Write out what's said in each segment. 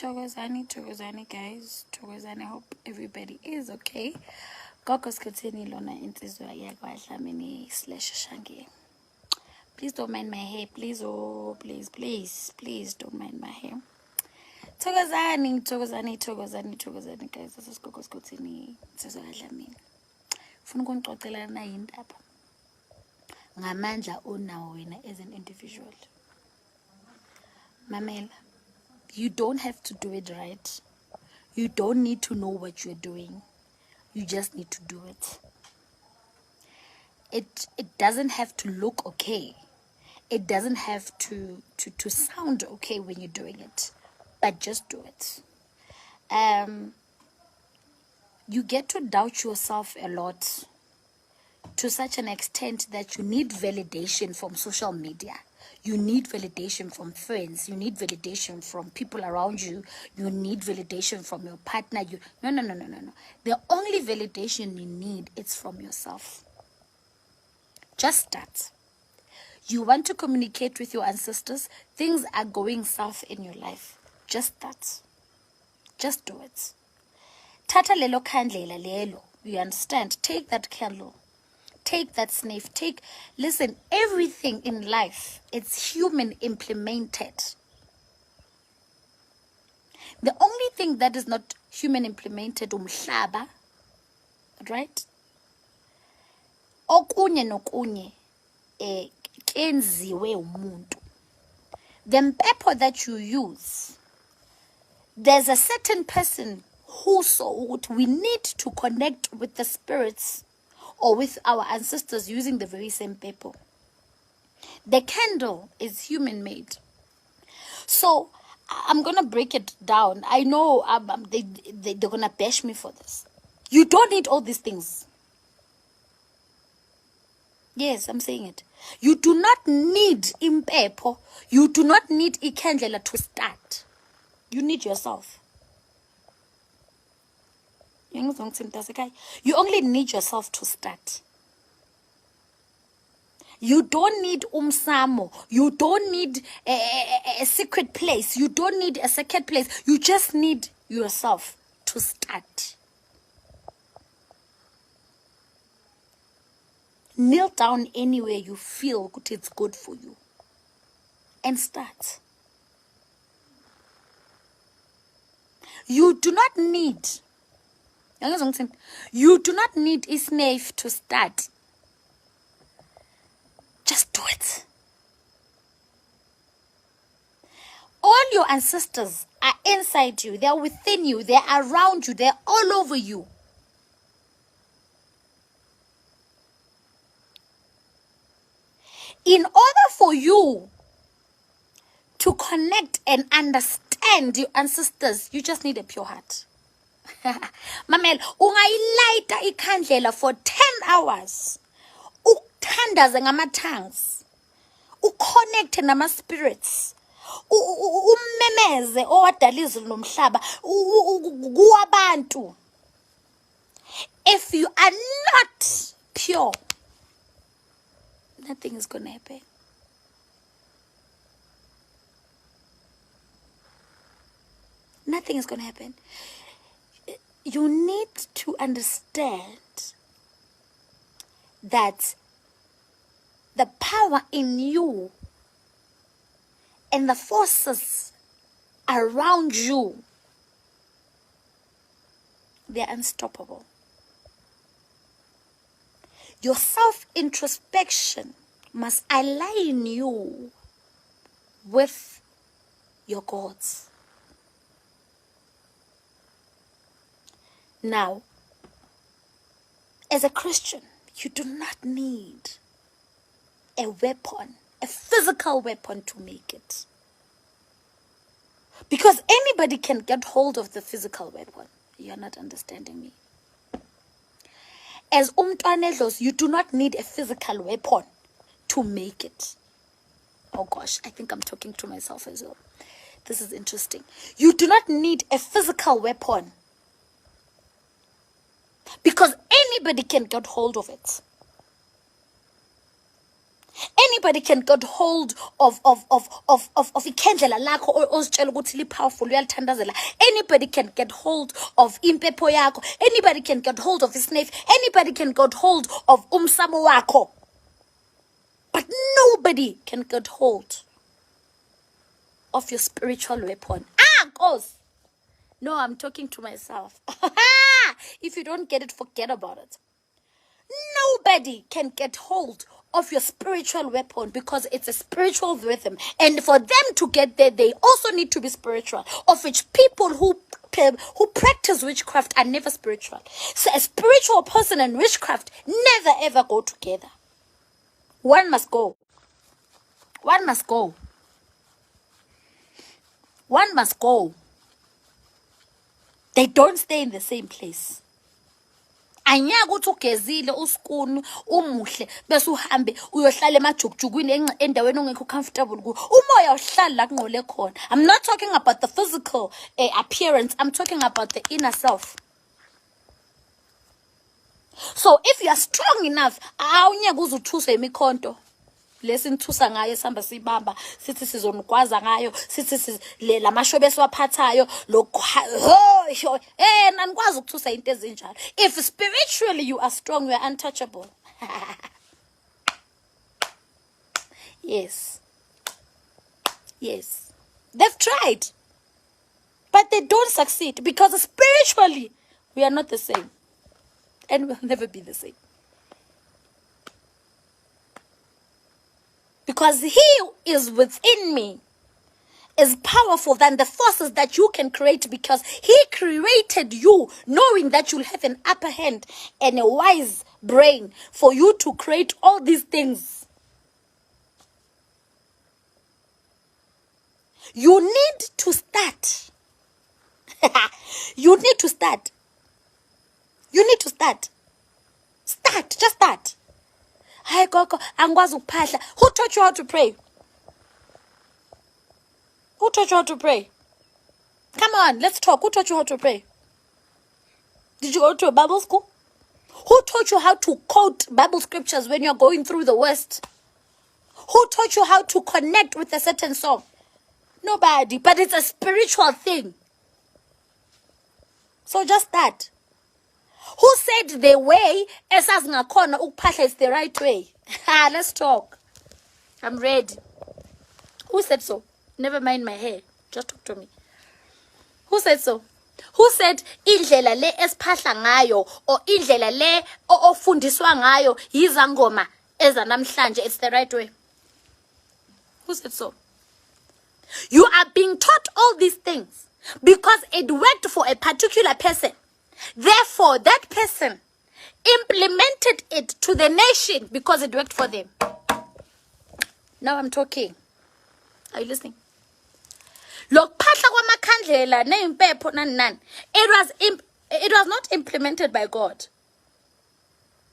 Thokozani, guys. Thokozani, hope everybody is okay. Gogo Skhotheni lona insizwa yakwaDlamini /Shange. Please don't mind my hair, please. Oh, please don't mind my hair. Thokozani, guys. This is Gogo Skhotheni insizwa yakwaDlamini. Funa ukungixoxela na indaba. Ngamandla onawo wena as an individual. Mamela, you don't have to do it right. You don't need to know what you're doing. You just need to do it. It doesn't have to look okay. It doesn't have to sound okay when you're doing it. But just do it. You get to doubt yourself a lot, to such an extent that you need validation from social media. You need validation from friends. You need validation from people around you. You need validation from your partner. No. The only validation you need is from yourself. Just start. You want to communicate with your ancestors. Things are going south in your life. Just start. Just do it. Tata lelo kandlela lelo. You understand? Take that candle. Take that sniff. Listen, everything in life, it's human implemented. The only thing that is not human implemented, umhlaba, right? Okunye nokunye, kenziwe umuntu. The pepper that you use, there's a certain person who saw we need to connect with the spirits or with our ancestors using the very same paper. The candle is human-made. So, I'm going to break it down. I know they're going to bash me for this. You don't need all these things. Yes, I'm saying it. You do not need impepo. You do not need ikandlela to start. You need yourself. You only need yourself to start. You don't need umsamo. You don't need a secret place. You don't need a second place. You just need yourself to start. Kneel down anywhere you feel it's good for you. And start. You do not need a snake to start. Just do it. All your ancestors are inside you. They are within you. They are around you. They are all over you. In order for you to connect and understand your ancestors, you just need a pure heart. Mamel, ungayilayita ikandlela for 10 hours. Ukuthandaza ngama-tongues. Uconnect nama spirits. Umemeze owadala izulu nomhlaba kuwabantu. If you are not pure, nothing is going to happen. Nothing is going to happen. You need to understand that the power in you and the forces around you, they're unstoppable. Your self-introspection must align you with your gods. Now, as a Christian, you do not need a weapon, a physical weapon to make it. Because anybody can get hold of the physical weapon. You're not understanding me. As umntwanedlos, you do not need a physical weapon to make it. Oh gosh, I think I'm talking to myself as well. This is interesting. You do not need a physical weapon, because anybody can get hold of it. Anybody can get hold of ikhendlela lakho ozitshela ukuthi li-powerful uyalithandazela. Anybody can get hold of impepho yakho. Anybody can get hold of isnave. Anybody can get hold of umsamo wakho. But nobody can get hold of your spiritual weapon. Cause. No, I'm talking to myself. If you don't get it, forget about it. Nobody can get hold of your spiritual weapon because it's a spiritual rhythm. And for them to get there, they also need to be spiritual. Of which people who practice witchcraft are never spiritual. So a spiritual person and witchcraft never ever go together. One must go. One must go. One must go. They don't stay in the same place. Anyaka uthi ugezile uskunu umuhle bese uhambe uyohlala emajukujukweni endaweni ongekho comfortable ku umoya uhlala la kunqole khona. I'm not talking about the physical appearance. I'm talking about the inner self. So if you are strong enough, awunyeke uzuthuswe imikhonto. Lesinthusa ngayo sihamba sibamba sithi sizonigwaza ngayo sithi lamashobe esiwaphathayo nanikwazi ukuthusa into ezinjalo. If spiritually you are strong, you are untouchable. Yes, they've tried, but they don't succeed because spiritually we are not the same, and we'll never be the same. Because he is within me is powerful than the forces that you can create, because he created you knowing that you'll have an upper hand and a wise brain for you to create all these things. You need to start. You need to start. You need to start. Start. Just start. Hey, Koko, angwazi ukuphahla. Who taught you how to pray? Who taught you how to pray? Come on, let's talk. Who taught you how to pray? Did you go to a Bible school? Who taught you how to quote Bible scriptures when you're going through the worst? Who taught you how to connect with a certain song? Nobody, but it's a spiritual thing. So just that. Who said the way esazingakhona ukuphahla is the right way? Let's talk. I'm ready. Who said so? Never mind my hair. Just talk to me. Who said so? Who said indlela le esiphahla ngayo or indlela le ofundiswa ngayo yizangoma ezanamhlanje it's the right way? Who said so? You are being taught all these things because it worked for a particular person. Therefore, that person implemented it to the nation because it worked for them. Now I'm talking. Are you listening? Lokphahla kwamakhandlela neimpepho nani. It was not implemented by God.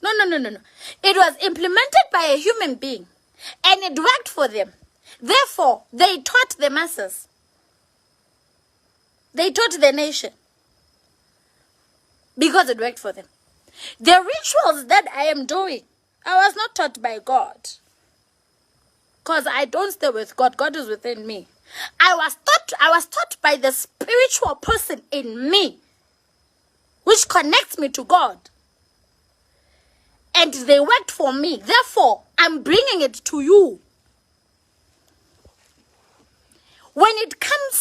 No. It was implemented by a human being, and it worked for them. Therefore, they taught the masses. They taught the nation. Because it worked for them. The rituals that I am doing, I was not taught by God. Because I don't stay with God. God is within me. I was taught by the spiritual person in me, which connects me to God. And they worked for me. Therefore, I'm bringing it to you. When it comes